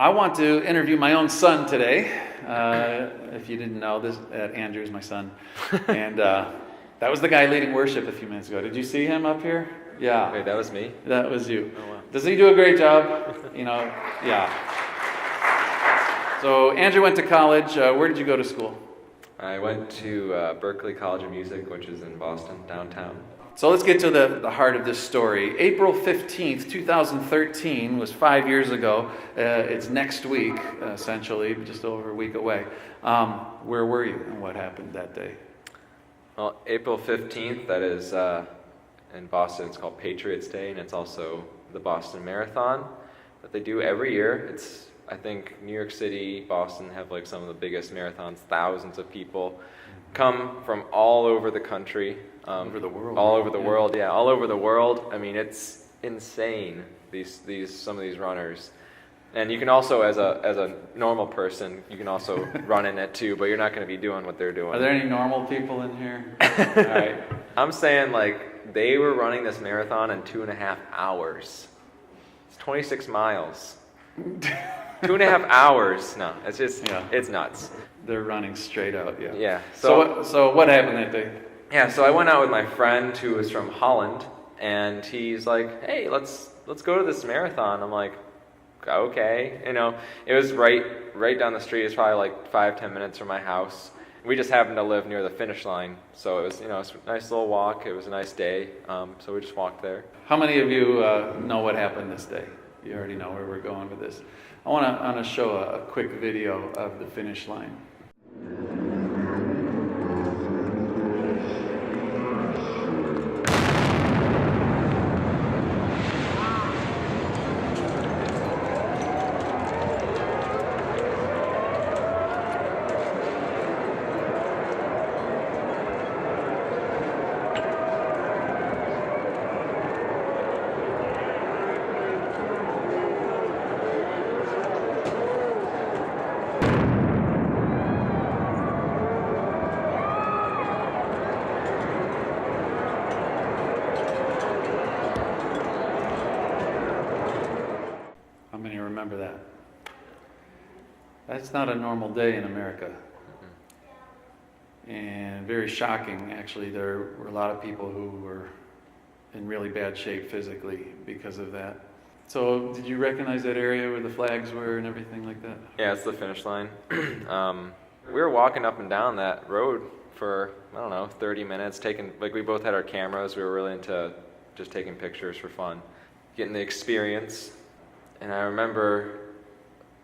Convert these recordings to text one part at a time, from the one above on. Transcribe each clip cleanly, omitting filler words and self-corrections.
I want to interview my own son today. If you didn't know, Andrew is my son. And that was the guy leading worship a few minutes ago. Did you see him up here? Yeah. Wait, that was me? That was you. Oh, wow. Does he do a great job? Yeah. So Andrew went to college. Where did you go to school? I went to Berklee College of Music, which is in Boston, downtown. So let's get to the heart of this story. April 15th, 2013 was 5 years ago. It's next week, essentially, just over a week away. Where were you and what happened that day? Well, April 15th, that is in Boston, it's called Patriots Day, and it's also the Boston Marathon that they do every year. I think New York City, Boston have like some of the biggest marathons. Thousands of people come from all over the country. Over the world. All over the world, yeah, all over the world. I mean, it's insane, some of these runners. And you can also, as a normal person, you can also run in it too, but you're not going to be doing what they're doing. Are there any normal people in here? All right. I'm saying, like, they were running this marathon in 2.5 hours. It's 26 miles. 2.5 hours. No, it's just, It's nuts. They're running straight out, yeah. Yeah. So what happened that day? Yeah, so I went out with my friend who was from Holland, and he's like, hey, let's go to this marathon. I'm like, okay. It was right down the street. It's probably like 5-10 minutes from my house. We just happened to live near the finish line, so it was, it's a nice little walk. It was a nice day, so we just walked there. How many of you know what happened this day? You already know where we're going with this. I want to show a quick video of the finish line. Remember that. That's not a normal day in America. And very shocking, actually. There were a lot of people who were in really bad shape physically because of that. So did you recognize that area where the flags were and everything like that? Yeah, it's the finish line. We were walking up and down that road for, 30 minutes, we both had our cameras. We were really into just taking pictures for fun, getting the experience. And I remember,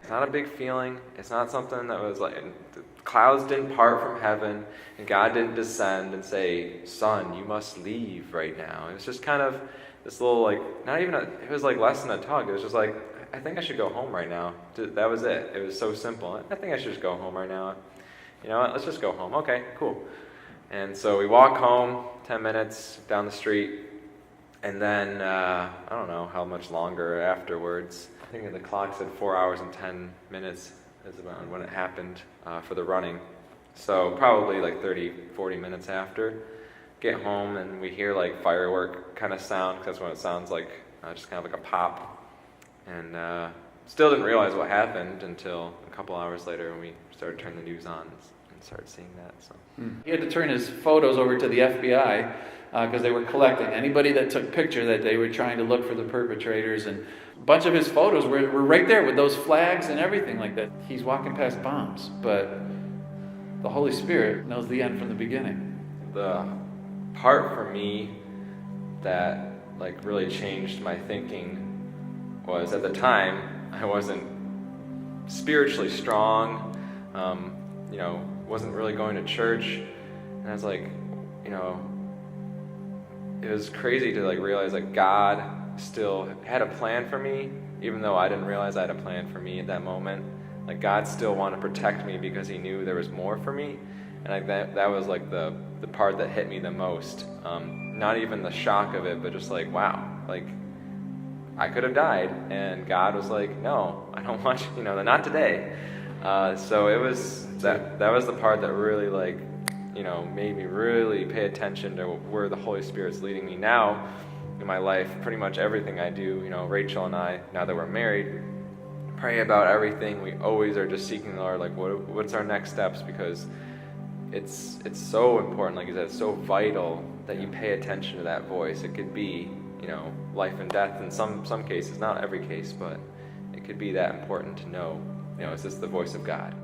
it's not a big feeling. It's not something that was like, the clouds didn't part from heaven, and God didn't descend and say, son, you must leave right now. It was just kind of this little, it was like less than a tug. It was just like, I think I should go home right now. That was it. It was so simple. I think I should just go home right now. You know what? Let's just go home. Okay, cool. And so we walk home, 10 minutes down the street. And then, I don't know how much longer afterwards. I think the clock said 4 hours and 10 minutes is about when it happened for the running. So probably like 30, 40 minutes after. Get home and we hear like firework kind of sound, because that's what it sounds like, just kind of like a pop. And still didn't realize what happened until a couple hours later when we started turning the news on and started seeing that. So he had to turn his photos over to the FBI. Because they were collecting anybody that took picture that day. Were trying to look for the perpetrators, and a bunch of his photos were right there with those flags and everything like that. He's walking past bombs, but the Holy Spirit knows the end from the beginning. The part for me that really changed my thinking was, at the time I wasn't spiritually strong, wasn't really going to church, and I was like, it was crazy to realize that God still had a plan for me, even though I didn't realize I had a plan for me at that moment. God still wanted to protect me because he knew there was more for me. And that was the part that hit me the most. Not even the shock of it, but just wow, I could have died. And God was like, no, I don't want you, not today. So it was, that was the part that really made me really pay attention to where the Holy Spirit's leading me now in my life. Pretty much everything I do, Rachel and I, now that we're married, pray about everything. We always are just seeking the Lord, like what's our next steps, because it's so important, like you said, it's so vital that you pay attention to that voice. It could be, life and death in some cases, not every case, but it could be that important to know, is this the voice of God?